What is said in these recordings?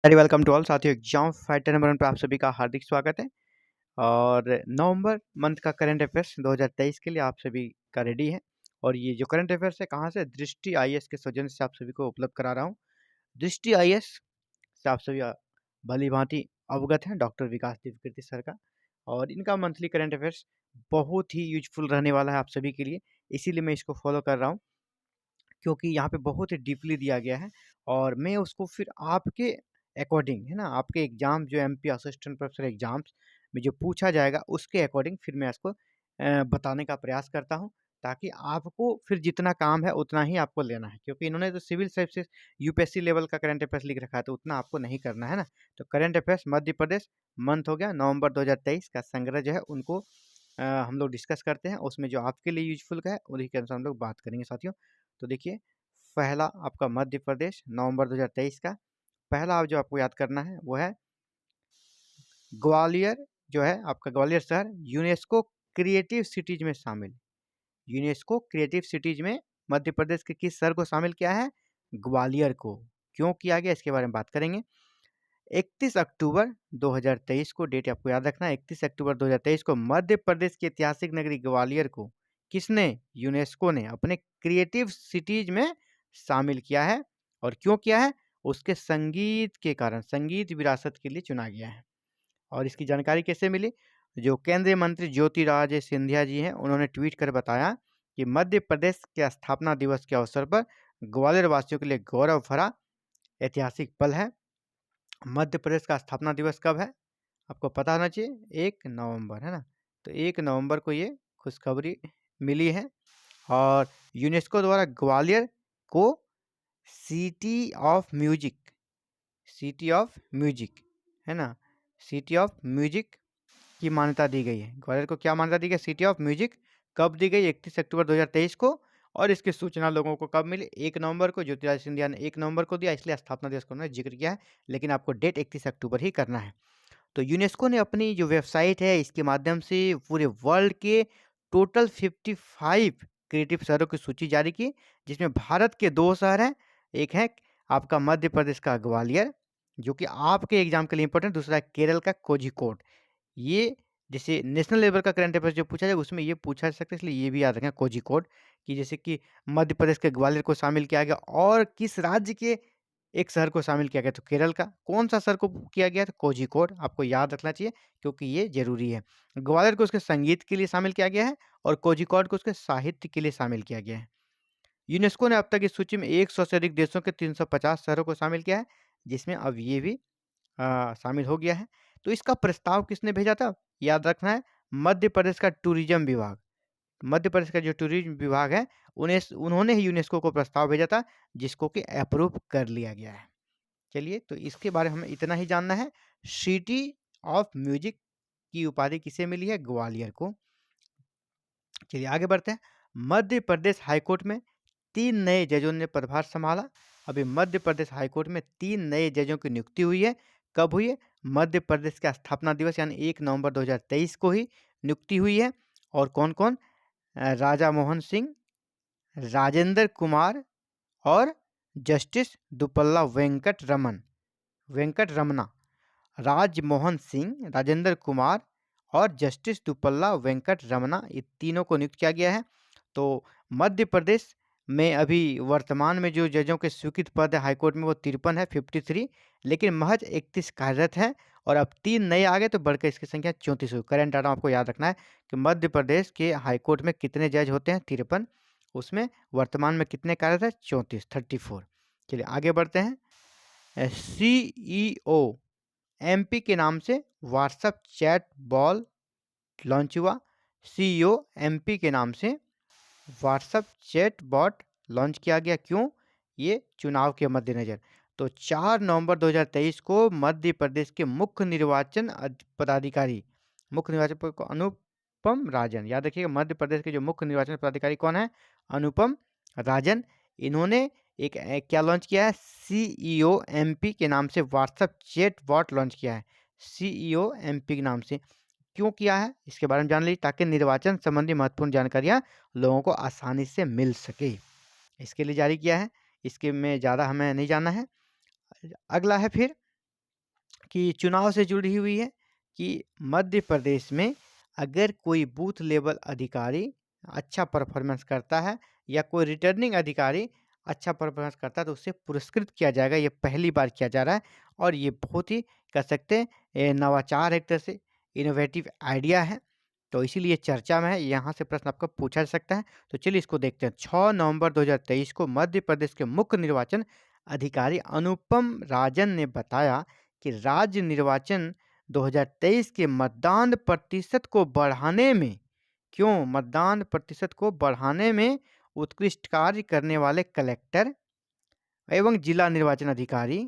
Very welcome to all साथियों। Exam fighter number 1 पे आप सभी का हार्दिक स्वागत है। और नवंबर मंथ का करंट अफेयर्स 2023 के लिए आप सभी का रेडी है। और ये जो करंट अफेयर्स है कहाँ से, दृष्टि आईएएस के सौजन्य से आप सभी को उपलब्ध करा रहा हूँ। दृष्टि आईएएस से आप सभी भली भांति अवगत हैं, डॉक्टर विकास दिव्यकीर्ति सर का। और इनका मंथली करंट अफेयर्स बहुत ही यूजफुल रहने वाला है आप सभी के लिए, इसीलिए मैं इसको फॉलो कर रहा हूँ, क्योंकि यहाँ पे बहुत ही डीपली दिया गया है। और मैं उसको फिर आपके अकॉर्डिंग, है ना, आपके एग्जाम जो एमपी असिस्टेंट प्रोफेसर एग्जाम्स में जो पूछा जाएगा उसके अकॉर्डिंग फिर मैं इसको बताने का प्रयास करता हूँ, ताकि आपको फिर जितना काम है उतना ही आपको लेना है, क्योंकि इन्होंने तो सिविल सर्विसेज यूपीएससी लेवल का करंट अफेयर्स लिख रखा है, तो उतना आपको नहीं करना है ना। तो current affairs Madhya Pradesh month हो गया नवंबर 2023 का संग्रह जो है उनको हम लोग डिस्कस करते हैं। उसमें जो आपके लिए यूजफुल का है उन्हीं के अनुसार हम लोग बात करेंगे साथियों। तो देखिए, पहला आपका मध्य प्रदेश नवंबर 2023 का पहला आप जो आपको याद करना है वो है ग्वालियर। जो है आपका ग्वालियर शहर यूनेस्को क्रिएटिव सिटीज में शामिल। यूनेस्को क्रिएटिव सिटीज में मध्य प्रदेश के किस शहर को शामिल किया है? ग्वालियर को। क्यों किया गया इसके बारे में बात करेंगे। 31 अक्टूबर 2023 को, डेट आपको याद रखना है, 31 अक्टूबर 2023 को मध्य प्रदेश की ऐतिहासिक नगरी ग्वालियर को किसने, यूनेस्को ने अपने क्रिएटिव सिटीज में शामिल किया है। और क्यों किया है? उसके संगीत के कारण, संगीत विरासत के लिए चुना गया है। और इसकी जानकारी कैसे मिली? जो केंद्रीय मंत्री ज्योतिरादित्य सिंधिया जी हैं, उन्होंने ट्वीट कर बताया कि मध्य प्रदेश के स्थापना दिवस के अवसर पर ग्वालियर वासियों के लिए गौरव भरा ऐतिहासिक पल है। मध्य प्रदेश का स्थापना दिवस कब है? आपको पता होना चाहिए, 1 नवंबर, है ना। तो 1 नवंबर को ये खुशखबरी मिली है। और यूनेस्को द्वारा ग्वालियर को city of music, city of music, है ना, सिटी ऑफ म्यूजिक की मान्यता दी गई है। ग्वालियर को क्या मान्यता दी गई? City of music. कब दी गई? 31 अक्टूबर 2023 को। और इसकी सूचना लोगों को कब मिली? 1 नवंबर को। ज्योतिरादित्य सिंधिया ने 1 नवंबर को दिया, इसलिए स्थापना दिवस को उन्होंने जिक्र किया है, लेकिन आपको डेट 31 अक्टूबर ही करना है। तो यूनेस्को ने अपनी जो वेबसाइट है इसके माध्यम से पूरे वर्ल्ड के टोटल 55 क्रिएटिव शहरों की सूची जारी की, जिसमें भारत के 2 शहर हैं। एक है आपका मध्य प्रदेश का ग्वालियर, जो कि आपके एग्जाम के लिए इंपॉर्टेंट, दूसरा है केरल का कोझिकोड। ये जैसे नेशनल लेवल का करंट अफेयर्स जो पूछा जाए उसमें ये पूछा जा सकता है, इसलिए ये भी याद रखें कोझिकोड, कि जैसे कि मध्य प्रदेश के ग्वालियर को शामिल किया गया, और किस राज्य के एक शहर को शामिल किया गया, तो केरल का। कौन सा शहर को किया गया? तो कोझिकोड। आपको याद रखना चाहिए क्योंकि ये जरूरी है। ग्वालियर को उसके संगीत के लिए शामिल किया गया है, और कोझिकोड को उसके साहित्य के लिए शामिल किया गया है। यूनेस्को ने अब तक इस सूची में 100 से अधिक देशों के 350 शहरों को शामिल किया है, जिसमें अब ये भी शामिल हो गया है। तो इसका प्रस्ताव किसने भेजा था? याद रखना है, मध्य प्रदेश का टूरिज्म विभाग। मध्य प्रदेश का जो टूरिज्म विभाग है उन्होंने ही यूनेस्को को प्रस्ताव भेजा था, जिसको कि अप्रूव कर लिया गया है। चलिए, तो इसके बारे में हमें इतना ही जानना है। सिटी ऑफ म्यूजिक की उपाधि किसे मिली है? ग्वालियर को। चलिए आगे बढ़ते हैं। मध्य प्रदेश हाईकोर्ट में 3 नए जजों ने पदभार संभाला। अभी मध्य प्रदेश हाईकोर्ट में 3 नए जजों की नियुक्ति हुई है। कब हुई है? मध्य प्रदेश का स्थापना दिवस यानी 1 नवंबर 2023 को ही नियुक्ति हुई है। और कौन कौन? राजा मोहन सिंह, राजेंद्र कुमार, और जस्टिस दुपल्ला वेंकट रमना। राजमोहन सिंह, राजेंद्र कुमार और जस्टिस दुपल्ला वेंकट रमना, ये तीनों को नियुक्त किया गया है। तो मध्य प्रदेश में अभी वर्तमान में जो जजों के स्वीकृत पद है हाईकोर्ट में वो 53 है, 53, लेकिन महज 31 कार्यरत हैं। और अब 3 नए आ गए तो बढ़कर इसकी संख्या 34 हुई। करंट डाटा आपको याद रखना है कि मध्य प्रदेश के हाईकोर्ट में कितने जज होते हैं? 53। उसमें वर्तमान में कितने कार्यरत है? 34, 34। चलिए आगे बढ़ते हैं। CEO एमपी के नाम से व्हाट्सएप चैट बॉल लॉन्च हुआ। सीईओ एमपी के नाम से व्हाट्सएप चैट बॉट लॉन्च किया गया। क्यों? ये चुनाव के मद्देनजर। तो 4 नवंबर 2023 को मध्य प्रदेश के मुख्य निर्वाचन पदाधिकारी, मुख्य निर्वाचन को अनुपम राजन, याद रखिएगा, मध्य प्रदेश के जो मुख्य निर्वाचन पदाधिकारी कौन है? अनुपम राजन। इन्होंने एक क्या लॉन्च किया है? सीईओ एमपी के नाम से व्हाट्सएप चैट बॉट लॉन्च किया है। सीईओ एमपी के नाम से क्यों किया है इसके बारे में जान लीजिए, ताकि निर्वाचन संबंधी महत्वपूर्ण जानकारियां लोगों को आसानी से मिल सके, इसके लिए जारी किया है। इसके में ज़्यादा हमें नहीं जानना है। अगला है फिर कि चुनाव से जुड़ी हुई है कि मध्य प्रदेश में अगर कोई बूथ लेवल अधिकारी अच्छा परफॉर्मेंस करता है या कोई रिटर्निंग अधिकारी अच्छा परफॉर्मेंस करता है तो उसे पुरस्कृत किया जाएगा। ये पहली बार किया जा रहा है और ये बहुत ही कह सकते हैं नवाचार है, एक तरह से इनोवेटिव आइडिया है, तो इसीलिए चर्चा में है। यहाँ से प्रश्न आपका पूछा जा सकता है। तो चलिए इसको देखते हैं। 6 नवंबर 2023 को मध्य प्रदेश के मुख्य निर्वाचन अधिकारी अनुपम राजन ने बताया कि राज्य निर्वाचन 2023 के मतदान प्रतिशत को बढ़ाने में मतदान प्रतिशत को बढ़ाने में उत्कृष्ट कार्य करने वाले कलेक्टर एवं जिला निर्वाचन अधिकारी,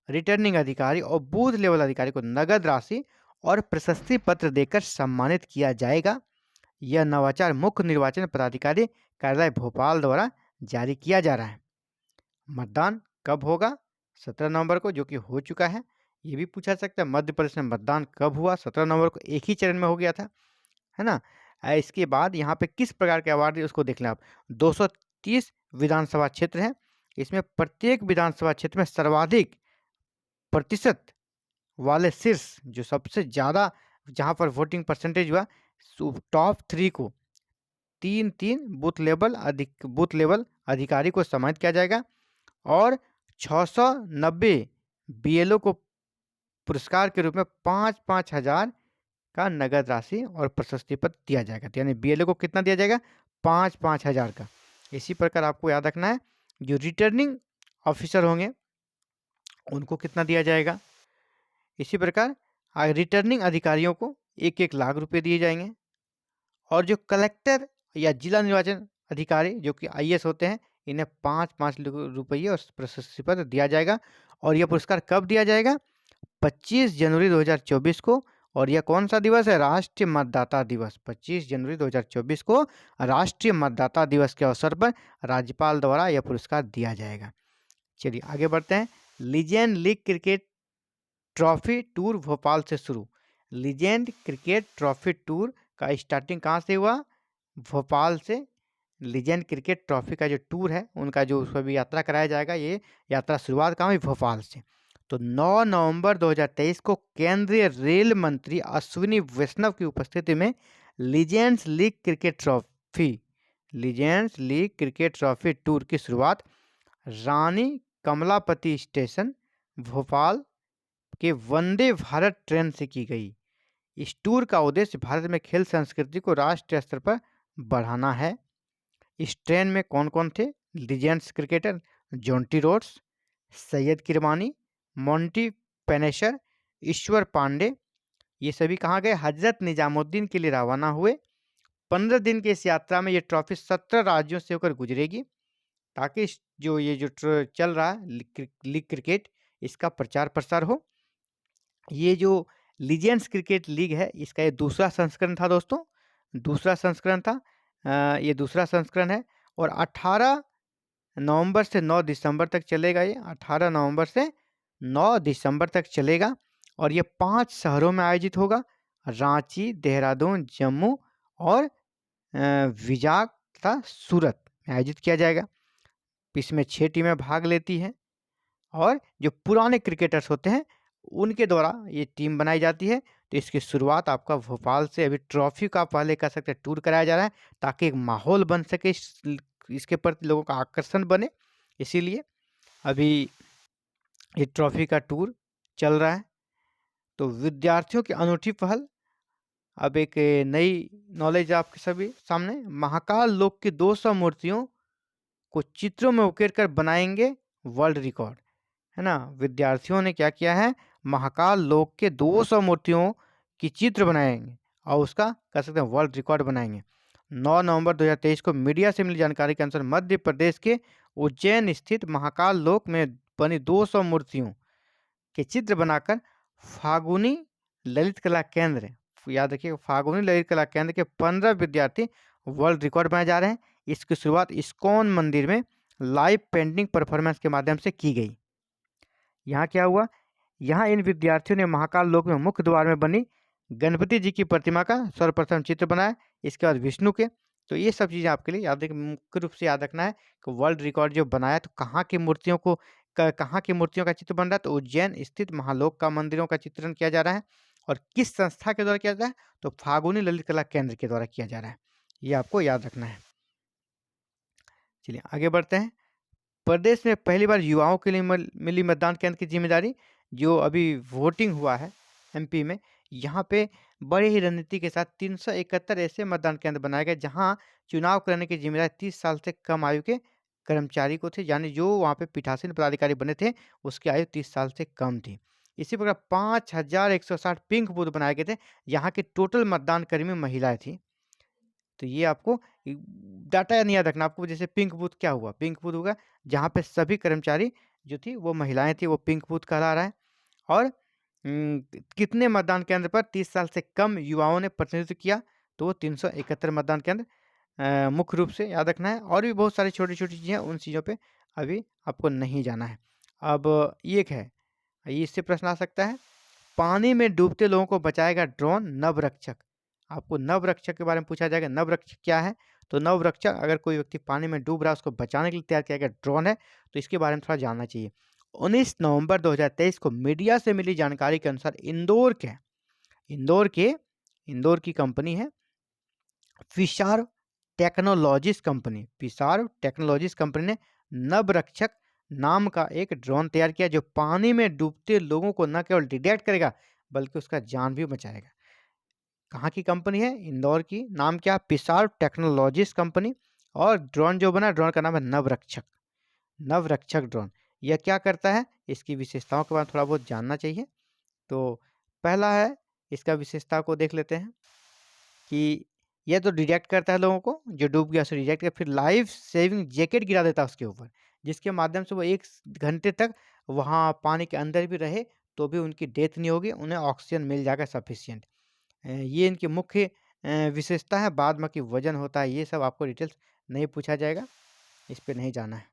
रिटर्निंग अधिकारी और बूथ लेवल अधिकारी को नगद राशि और प्रशस्ति पत्र देकर सम्मानित किया जाएगा। यह नवाचार मुख्य निर्वाचन पदाधिकारी कार्यालय भोपाल द्वारा जारी किया जा रहा है। मतदान कब होगा? 17 नवंबर को, जो कि हो चुका है। ये भी पूछा सकता है मध्य प्रदेश में मतदान कब हुआ? 17 नवंबर को एक ही चरण में हो गया था, है ना। इसके बाद यहाँ पे किस प्रकार के अवार्ड है उसको देख लें आप। 230 विधानसभा क्षेत्र हैं, इसमें प्रत्येक विधानसभा क्षेत्र में सर्वाधिक प्रतिशत वाले शीर्ष जो सबसे ज़्यादा जहाँ पर वोटिंग परसेंटेज हुआ टॉप 3 को 3 बूथ लेवल अधिकारी को सम्मानित किया जाएगा और 690 बीएलओ को पुरस्कार के रूप में 5-5 हज़ार का नगद राशि और प्रशस्ति पत्र दिया जाएगा। तो यानी बीएलओ को कितना दिया जाएगा? 5-5 हज़ार का। इसी प्रकार आपको याद रखना है जो रिटर्निंग ऑफिसर होंगे उनको कितना दिया जाएगा। इसी प्रकार रिटर्निंग अधिकारियों को 1-1 लाख रुपए दिए जाएंगे और जो कलेक्टर या जिला निर्वाचन अधिकारी जो कि आईएएस होते हैं इन्हें 5-5 रुपये और प्रशस्ति पत्र दिया जाएगा। और यह पुरस्कार कब दिया जाएगा? 25 जनवरी 2024 को। और यह कौन सा दिवस है? राष्ट्रीय मतदाता दिवस। 25 जनवरी 2024 को राष्ट्रीय मतदाता दिवस के अवसर पर राज्यपाल द्वारा यह पुरस्कार दिया जाएगा। चलिए आगे बढ़ते हैं। Legend league cricket trophy tour Bhopal से शुरू। लीजेंड क्रिकेट ट्रॉफी टूर का स्टार्टिंग कहाँ से हुआ? भोपाल से। लीजेंड क्रिकेट ट्रॉफी का जो टूर है उनका जो उस पर भी यात्रा कराया जाएगा, ये यात्रा शुरुआत कहाँ हुई? भोपाल से। तो 9 नवंबर 2023 को केंद्रीय रेल मंत्री अश्विनी वैष्णव की उपस्थिति में legends league cricket trophy tour की शुरुआत रानी कमलापति स्टेशन भोपाल के वंदे भारत ट्रेन से की गई। इस टूर का उद्देश्य भारत में खेल संस्कृति को राष्ट्रीय स्तर पर बढ़ाना है। इस ट्रेन में कौन कौन थे? Legends cricketer Jonty Rhodes, Syed Kirmani, Monty Panesar, Ishwar Pandey, ये सभी कहाँ गए? हजरत निजामुद्दीन के लिए रवाना हुए। 15 दिन की इस यात्रा में ये ट्रॉफी 17 राज्यों से होकर गुजरेगी ताकि जो चल रहा है लीग क्रिकेट इसका प्रचार प्रसार हो। ये जो लीजेंड्स क्रिकेट लीग है इसका ये दूसरा संस्करण था दोस्तों, दूसरा संस्करण था। ये दूसरा संस्करण है और 18 नवंबर से 9 दिसंबर तक चलेगा। ये 18 नवंबर से 9 दिसंबर तक चलेगा और ये 5 शहरों में आयोजित होगा, रांची, देहरादून, जम्मू और विजाग तथा सूरत में आयोजित किया जाएगा। इसमें 6 टीमें भाग लेती हैं और जो पुराने क्रिकेटर्स होते हैं उनके द्वारा ये टीम बनाई जाती है। तो इसकी शुरुआत आपका भोपाल से, अभी ट्रॉफी का पहले कह सकते हैं टूर कराया जा रहा है ताकि एक माहौल बन सके, इसके प्रति लोगों का आकर्षण बने, इसीलिए अभी ये ट्रॉफी का टूर चल रहा है। तो विद्यार्थियों की अनूठी पहल, अब एक नई नॉलेज आपके सभी सामने। महाकाल लोक की 200 मूर्तियों को चित्रों में उकेर कर बनाएंगे वर्ल्ड रिकॉर्ड, है ना। विद्यार्थियों ने क्या किया है? महाकाल लोक के 200 मूर्तियों की चित्र बनाएंगे और उसका कह सकते हैं वर्ल्ड रिकॉर्ड बनाएंगे। 9 नवंबर 2023 को मीडिया से मिली जानकारी के अनुसार मध्य प्रदेश के उज्जैन स्थित महाकाल लोक में बनी 200 मूर्तियों के चित्र बनाकर फागुनी ललित कला केंद्र, याद रखिए फागुनी ललित कला केंद्र के 15 विद्यार्थी वर्ल्ड रिकॉर्ड बनाए जा रहे हैं। इसकी शुरुआत इस्कॉन मंदिर में लाइव पेंटिंग परफॉर्मेंस के माध्यम से की गई। यहाँ क्या हुआ? यहाँ इन विद्यार्थियों ने महाकाल लोक में मुख्य द्वार में बनी गणपति जी की प्रतिमा का सर्वप्रथम चित्र बनाया, इसके बाद विष्णु के। तो ये सब चीज़ें आपके लिए याद मुख्य रूप से याद रखना है कि वर्ल्ड रिकॉर्ड जो बनाया तो कहाँ की मूर्तियों को कहाँ की मूर्तियों का चित्र बन रहा है, तो उज्जैन स्थित महालोक का मंदिरों का चित्रण किया जा रहा है। और किस संस्था के द्वारा किया जा रहा है, तो फागुनी ललित कला केंद्र के द्वारा किया जा रहा है। ये आपको याद रखना है। चलिए आगे बढ़ते हैं। प्रदेश में पहली बार युवाओं के लिए मिली मतदान केंद्र की जिम्मेदारी। जो अभी वोटिंग हुआ है एमपी में, यहाँ पे बड़े ही रणनीति के साथ 371 ऐसे मतदान केंद्र बनाए गए जहाँ चुनाव करने की जिम्मेदारी 30 साल से कम आयु के कर्मचारी को थे, यानी जो वहाँ पे पीठासीन पदाधिकारी बने थे उसकी आयु 30 साल से कम थी। इसी प्रकार 5160 पिंक बूथ बनाए गए थे। यहाँ के टोटल मतदान कर्मी महिलाएं थी। तो ये आपको डाटा नहीं याद रखना आपको। जैसे पिंक बूथ क्या हुआ, पिंक बूथ होगा जहाँ पे सभी कर्मचारी जो थी वो महिलाएं थी, वो पिंक बूथ कहला रहा है। और कितने मतदान केंद्र पर 30 साल से कम युवाओं ने प्रतिनिधित्व किया, तो वो 371 मतदान केंद्र मुख्य रूप से याद रखना है। और भी बहुत सारी छोटी छोटी चीज़ें हैं, उन चीज़ों पे अभी आपको नहीं जाना है। अब ये एक है, इससे प्रश्न आ सकता है, पानी में डूबते लोगों को बचाएगा ड्रोन नवरक्षक। आपको नवरक्षक के बारे में पूछा जाएगा, नवरक्षक क्या है, तो नवरक्षक अगर कोई व्यक्ति पानी में डूब रहा है उसको बचाने के लिए तैयार किया गया ड्रोन है, तो इसके बारे में थोड़ा जानना चाहिए। 19 नवंबर 2023 को मीडिया से मिली जानकारी के अनुसार इंदौर की कंपनी है फिशार टेक्नोलॉजीज कंपनी ने नवरक्षक नाम का एक ड्रोन तैयार किया जो पानी में डूबते लोगों को न केवल डिटेक्ट करेगा बल्कि उसका जान भी बचाएगा। कहाँ की कंपनी है, इंदौर की। नाम क्या, फिशार टेक्नोलॉजीज कंपनी। और ड्रोन जो बना, ड्रोन का नाम है नवरक्षक ड्रोन। यह क्या करता है, इसकी विशेषताओं के बारे में थोड़ा बहुत जानना चाहिए। तो पहला है, इसका विशेषता को देख लेते हैं कि यह तो डिटेक्ट करता है लोगों को जो डूब गया, उसे डिटेक्ट कर फिर लाइफ सेविंग जैकेट गिरा देता है उसके ऊपर, जिसके माध्यम से वो 1 घंटे तक वहाँ पानी के अंदर भी रहे तो भी उनकी डेथ नहीं होगी, उन्हें ऑक्सीजन मिल जाएगा सफिशिएंट। ये इनकी मुख्य विशेषता है। बाद में कि वजन होता है, ये सब आपको डिटेल्स नहीं पूछा जाएगा, इस पर नहीं जाना है।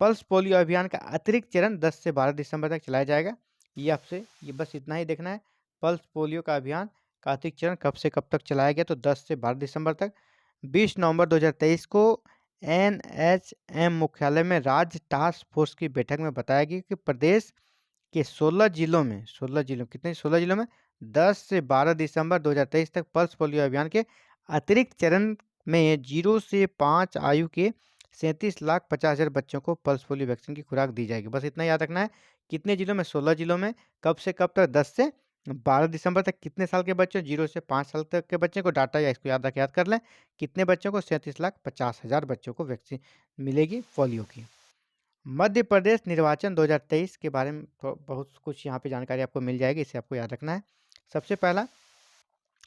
पल्स पोलियो अभियान का अतिरिक्त चरण 10 से 12 दिसंबर तक चलाया जाएगा। ये आपसे ये बस इतना ही देखना है। पल्स पोलियो का अभियान का अतिरिक्त चरण कब से कब तक चलाया गया, तो 10 से 12 दिसंबर तक। 20 नवंबर 2023 को एनएचएम मुख्यालय में राज्य टास्क फोर्स की बैठक में बताया गया कि प्रदेश के 16 जिलों में 16 जिलों में 10 से 12 दिसंबर 2023 तक पल्स पोलियो अभियान के अतिरिक्त चरण में 0 से 5 आयु के 37,50,000 बच्चों को पल्स पोलियो वैक्सीन की खुराक दी जाएगी। बस इतना याद रखना है। कितने जिलों में, 16 जिलों में। कब से कब तक, 10 से 12 दिसंबर तक। कितने साल के बच्चे, 0 से 5 साल तक के बच्चे को। डाटा या इसको याद कर लें। कितने बच्चों को, 37,50,000 बच्चों को वैक्सीन मिलेगी पोलियो की। मध्य प्रदेश निर्वाचन 2023 के बारे में बहुत कुछ यहाँ पे जानकारी आपको मिल जाएगी, इसे आपको याद रखना है। सबसे पहला,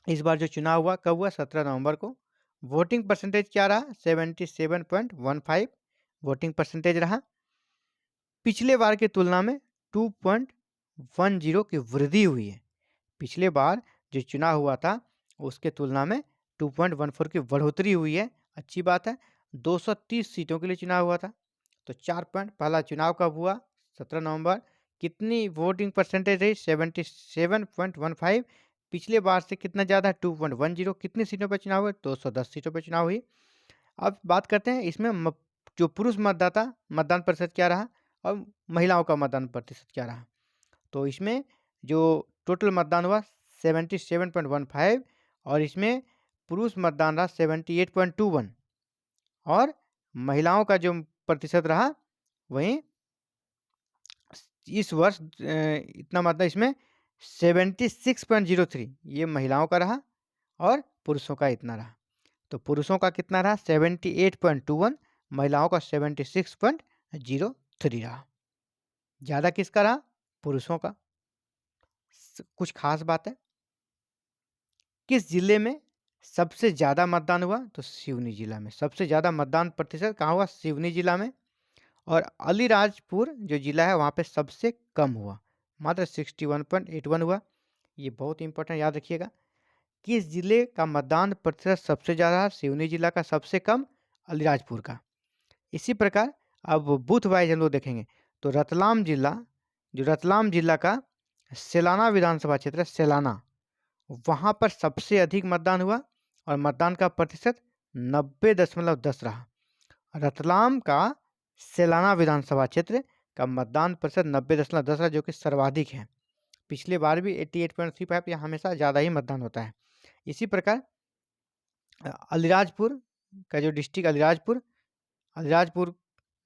इस बार जो चुनाव हुआ कब हुआ, 17 नवंबर को। वोटिंग परसेंटेज क्या रहा, 77.15 वोटिंग परसेंटेज रहा। पिछले बार की तुलना में 2.10 की वृद्धि हुई है। पिछले बार जो चुनाव हुआ था उसके तुलना में 2.14 की बढ़ोतरी हुई है, अच्छी बात है। 230 सीटों के लिए चुनाव हुआ था, तो 4 पॉइंट। पहला चुनाव कब हुआ, 17 नवंबर। कितनी वोटिंग परसेंटेज रही, 77.15। पिछले बार से कितना ज़्यादा है, 2.10। कितनी सीटों पर चुनाव हुआ, 210 सीटों पर चुनाव हुई। अब बात करते हैं इसमें जो पुरुष मतदाता मतदान प्रतिशत क्या रहा और महिलाओं का मतदान प्रतिशत क्या रहा। तो इसमें जो टोटल मतदान हुआ 77.15 और इसमें पुरुष मतदान रहा 78.21 और महिलाओं का जो प्रतिशत रहा वहीं इस वर्ष इतना मतदान इसमें 76.03 ये महिलाओं का रहा और पुरुषों का इतना रहा। तो पुरुषों का कितना रहा, 78.21, महिलाओं का 76.03 रहा। ज़्यादा किसका रहा, पुरुषों का। कुछ खास बात है, किस जिले में सबसे ज़्यादा मतदान हुआ, तो सिवनी जिला में। सबसे ज़्यादा मतदान प्रतिशत कहाँ हुआ, सिवनी जिला में। और अलीराजपुर जो जिला है वहाँ पे सबसे कम हुआ, मात्र 61.81 हुआ। ये बहुत इंपॉर्टेंट, याद रखिएगा। किस जिले का मतदान प्रतिशत सबसे ज़्यादा, सिवनी जिला का, सबसे कम अलीराजपुर का। इसी प्रकार अब बूथ वाइज हम लोग देखेंगे तो रतलाम जिला का सेलाना विधानसभा क्षेत्र है, सेलाना, वहाँ पर सबसे अधिक मतदान हुआ और मतदान का प्रतिशत 90.10 रहा। रतलाम का सेलाना विधानसभा क्षेत्र का मतदान प्रतिशत 90.10 जो कि सर्वाधिक है। पिछले बार भी 88.35, यहाँ हमेशा ज़्यादा ही मतदान होता है। इसी प्रकार अलीराजपुर का जो डिस्ट्रिक्ट अलीराजपुर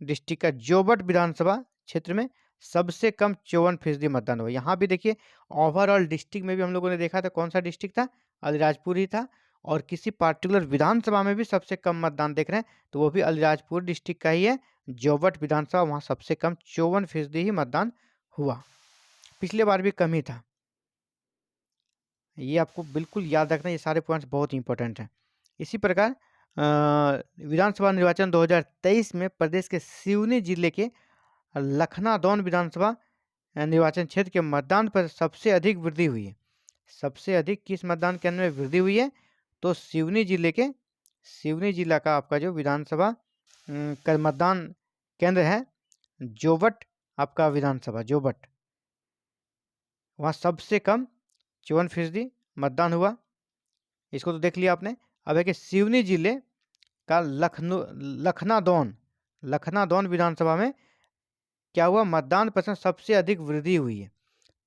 डिस्ट्रिक्ट का जोबट विधानसभा क्षेत्र में सबसे कम 54% मतदान हुआ। यहाँ भी देखिए ओवरऑल डिस्ट्रिक्ट में भी हम लोगों ने देखा था कौन सा डिस्ट्रिक्ट था, अलीराजपुर ही था, और किसी पार्टिकुलर विधानसभा में भी सबसे कम मतदान देख रहे हैं तो वो भी अलीराजपुर डिस्ट्रिक्ट का ही है। जोबट विधानसभा, वहाँ सबसे कम 54% ही मतदान हुआ। पिछले बार भी कम ही था। ये आपको बिल्कुल याद रखना, ये सारे पॉइंट्स बहुत इंपॉर्टेंट हैं। इसी प्रकार विधानसभा निर्वाचन 2023 में प्रदेश के सिवनी जिले के लखनादौन विधानसभा निर्वाचन क्षेत्र के मतदान पर सबसे अधिक वृद्धि हुई है। सबसे अधिक किस मतदान केंद्र में वृद्धि हुई है? तो सिवनी जिला का आपका जो विधानसभा का मतदान केंद्र है जोबट, आपका विधानसभा जोबट, वहाँ सबसे कम 54% मतदान हुआ। इसको तो देख लिया आपने। अब है कि सिवनी जिले का लखनादौन विधानसभा में क्या हुआ? मतदान प्रतिशत सबसे अधिक वृद्धि हुई है।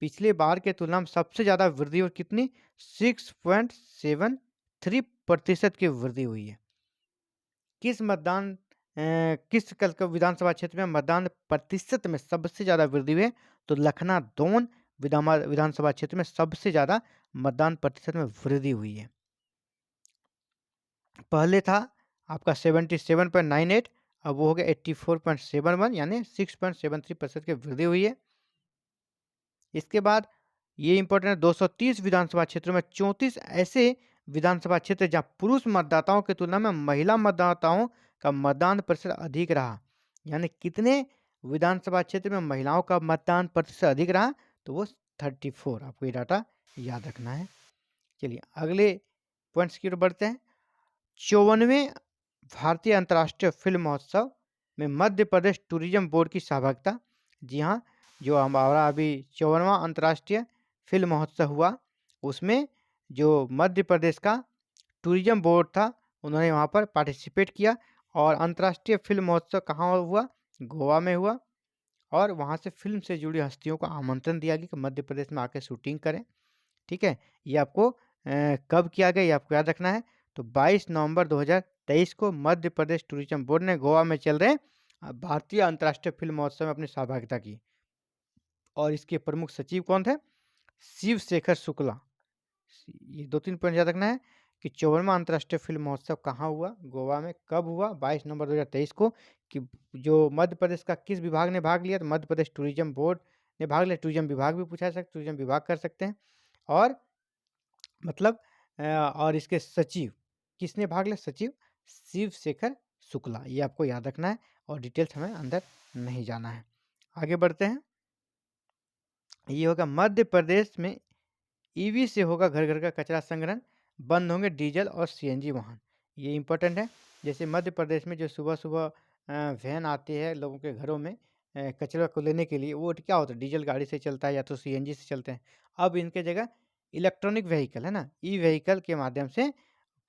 पिछले बार के तुलना में सबसे ज़्यादा वृद्धि, और कितनी? 6.73% की वृद्धि हुई है। किस विधानसभा क्षेत्र में मतदान प्रतिशत में सबसे ज़्यादा वृद्धि हुई है? तो लखनादौन विधानसभा क्षेत्र में सबसे ज़्यादा मतदान प्रतिशत में वृद्धि हुई है। पहले था आपका 77.98, अब वो हो गया 84.71, यानी 6.73% की वृद्धि हुई है। इसके बाद ये इंपॉर्टेंट है, 230 विधानसभा क्षेत्रों में 34 ऐसे विधानसभा क्षेत्र जहां पुरुष मतदाताओं की तुलना में महिला मतदाताओं का मतदान प्रतिशत अधिक रहा। यानी कितने विधानसभा क्षेत्र में महिलाओं का मतदान प्रतिशत अधिक रहा? तो वो 34। आपको ये डाटा याद रखना है। चलिए अगले पॉइंट्स की ओर बढ़ते हैं। 54वें भारतीय अंतर्राष्ट्रीय फिल्म महोत्सव में मध्य प्रदेश टूरिज्म बोर्ड की सहभागिता। जी हाँ, जो हमारा अभी 54वां अंतर्राष्ट्रीय फिल्म महोत्सव हुआ, उसमें जो मध्य प्रदेश का टूरिज्म बोर्ड था, उन्होंने वहाँ पर पार्टिसिपेट किया। और अंतर्राष्ट्रीय फिल्म महोत्सव कहाँ हुआ? गोवा में हुआ। और वहाँ से फिल्म से जुड़ी हस्तियों को आमंत्रण दिया गया कि मध्य प्रदेश में आकर शूटिंग करें। ठीक है, ये आपको कब किया गया ये आपको याद रखना है। तो 22 नवंबर 2023 को मध्य प्रदेश टूरिज्म बोर्ड ने गोवा में चल रहे भारतीय अंतर्राष्ट्रीय फिल्म महोत्सव में अपनी सहभागिता की। और इसके प्रमुख सचिव कौन थे? शिव शेखर शुक्ला। ये 2-3 पॉइंट याद रखना है कि 54वां अंतर्राष्ट्रीय फिल्म महोत्सव कहाँ हुआ, गोवा में, कब हुआ? 22 नवंबर 2023 को। कि जो मध्य प्रदेश का किस विभाग ने भाग लिया? तो मध्य प्रदेश टूरिज्म बोर्ड ने भाग लिया। टूरिज्म विभाग भी पूछा सकता, टूरिज्म विभाग कर सकते हैं। और मतलब और इसके सचिव किसने भाग लिया? सचिव शिव शेखर शुक्ला। ये आपको याद रखना है और डिटेल्स हमें अंदर नहीं जाना है। आगे बढ़ते हैं। ये होगा मध्य प्रदेश में ईवी से होगा घर घर का कचरा संग्रहण, बंद होंगे डीजल और सीएनजी वाहन। ये इंपॉर्टेंट है। जैसे मध्य प्रदेश में जो सुबह सुबह वैन आती है लोगों के घरों में कचरा को लेने के लिए, वो क्या होता है? डीजल गाड़ी से चलता है या तो सीएनजी से चलते हैं। अब इनके जगह इलेक्ट्रॉनिक व्हीकल है ना, ई व्हीकल के माध्यम से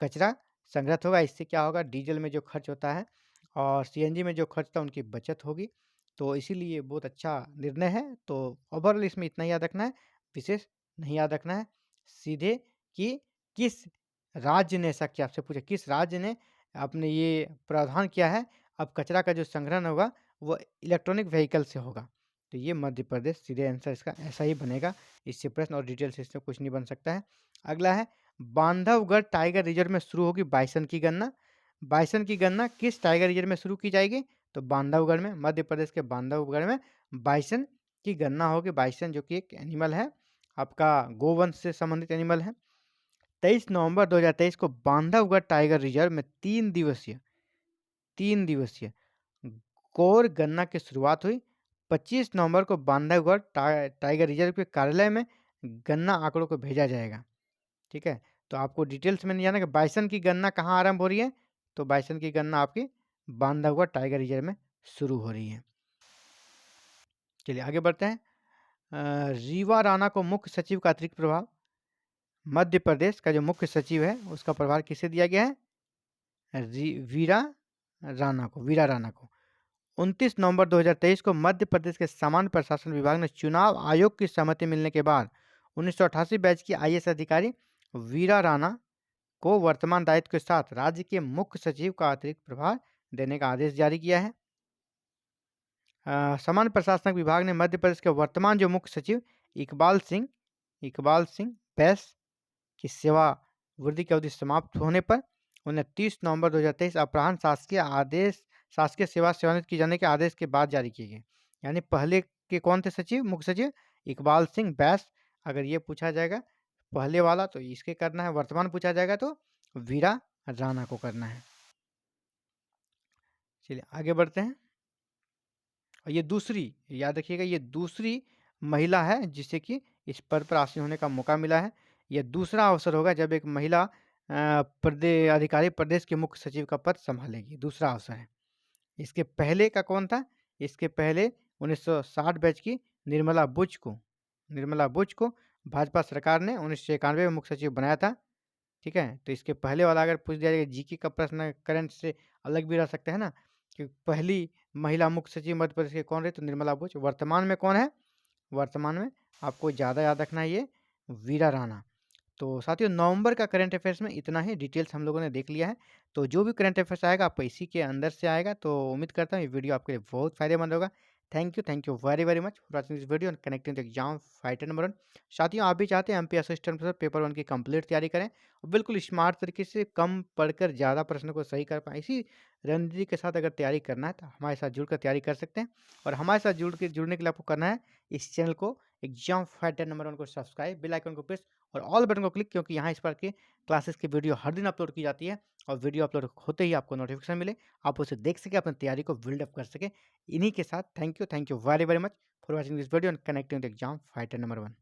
कचरा संग्रहित होगा। इससे क्या होगा? डीजल में जो खर्च होता है और सीएनजी में जो खर्च था उनकी बचत होगी। तो इसीलिए बहुत अच्छा निर्णय है। तो ओवरऑल इसमें इतना याद रखना है, विशेष नहीं याद रखना है। सीधे कि किस राज्य ने ऐसा किया, आपसे पूछे किस राज्य ने अपने ये प्रावधान किया है, अब कचरा का जो संग्रहण होगा वो इलेक्ट्रॉनिक व्हीकल से होगा। तो ये मध्य प्रदेश, सीधे आंसर इसका ऐसा ही बनेगा। इससे प्रश्न और डिटेल्स इसमें कुछ नहीं बन सकता है। अगला है बांधवगढ़ टाइगर रिजर्व में शुरू होगी बाइसन की गणना। बाइसन की गणना किस टाइगर रिजर्व में शुरू की जाएगी? तो बांधवगढ़ में, मध्य प्रदेश के बांधवगढ़ में बाइसन की गणना होगी। बाइसन जो कि एक एनिमल है, आपका गोवंश से संबंधित एनिमल है। 23 नवंबर 2023 को बांधवगढ़ टाइगर रिजर्व में 3 दिवसीय गौर गणना की शुरुआत हुई। 25 नवंबर को बांधवगढ़ टाइगर रिजर्व के कार्यालय में गणना आंकड़ों को भेजा जाएगा। ठीक है, तो आपको डिटेल्स में नहीं जाना कि बाइसन की गणना कहाँ आरंभ हो रही है। तो बाइसन की गणना आपकी बांधवगढ़ टाइगर रिजर्व में शुरू हो रही है। चलिए आगे बढ़ते हैं। रीवा राणा को मुख्य सचिव का अतिरिक्त प्रभाव। मध्य प्रदेश का जो मुख्य सचिव है उसका प्रभार किसे दिया गया है? वीरा राणा को। 29 नवंबर 2023 को मध्य प्रदेश के सामान्य प्रशासन विभाग ने चुनाव आयोग की सहमति मिलने के बाद 1988 बैच की आईएएस अधिकारी वीरा राणा को वर्तमान दायित्व के साथ राज्य के मुख्य सचिव का अतिरिक्त प्रभार देने का आदेश जारी किया है। सामान्य प्रशासनिक विभाग ने मध्य प्रदेश के वर्तमान जो मुख्य सचिव इकबाल सिंह बैस की सेवा वृद्धि की अवधि समाप्त होने पर उन्हें 30 नवंबर 2023 अपराह्न शासकीय सेवा सेवानिवृत्त की जाने के आदेश के बाद जारी किए गए। यानी पहले के कौन थे सचिव, मुख्य सचिव? इकबाल सिंह बैस। अगर ये पूछा जाएगा पहले वाला तो इसके करना है, वर्तमान पूछा जाएगा तो वीरा राणा को करना है। चलिए आगे बढ़ते हैं। और ये दूसरी, याद रखिएगा, ये दूसरी महिला है जिसे कि इस पद पर आसीन होने का मौका मिला है। यह दूसरा अवसर होगा जब एक महिला अधिकारी प्रदेश के मुख्य सचिव का पद संभालेगी, दूसरा अवसर है। इसके पहले का कौन था? इसके पहले 1960 बैच की निर्मला बुच को भाजपा सरकार ने 1991 में मुख्य सचिव बनाया था। ठीक है, तो इसके पहले वाला अगर पूछ दिया जाए, जीके का प्रश्न करंट से अलग भी रह सकता है ना, कि पहली महिला मुख्य सचिव मध्य प्रदेश के कौन रहे, तो निर्मला बुच। वर्तमान में कौन है? वर्तमान में आपको ज़्यादा याद रखना है, ये वीरा राणा। तो साथियों, नवंबर का करंट अफेयर्स में इतना ही डिटेल्स हम लोगों ने देख लिया है। तो जो भी करंट अफेयर्स आएगा आपको इसी के अंदर से आएगा। तो उम्मीद करता हूँ ये वीडियो आपके लिए बहुत फायदेमंद होगा। Thank you very very much for watching this video and connecting the exam fighter number 1। साथियों, आप भी चाहते हैं एमपी असिस्टेंट प्रोफेसर पेपर 1 की कंप्लीट तैयारी करें और बिल्कुल स्मार्ट तरीके से कम पढ़कर ज़्यादा प्रश्नों को सही कर पाएँ, इसी रणनीति के साथ अगर तैयारी करना है तो हमारे साथ जुड़कर तैयारी कर सकते हैं। और हमारे साथ जुड़ने के लिए आपको करना है इस चैनल को, एग्जाम फाइटर नंबर 1 को सब्सक्राइब, बेल आइकन को प्रेस और ऑल बटन को क्लिक, क्योंकि यहाँ इस पर के क्लासेस की वीडियो हर दिन अपलोड की जाती है और वीडियो अपलोड होते ही आपको नोटिफिकेशन मिले, आप उसे देख सके, अपनी तैयारी को बिल्डअप कर सके। इन्हीं के साथ thank you very very much for watching this video and connecting the exam fighter number 1।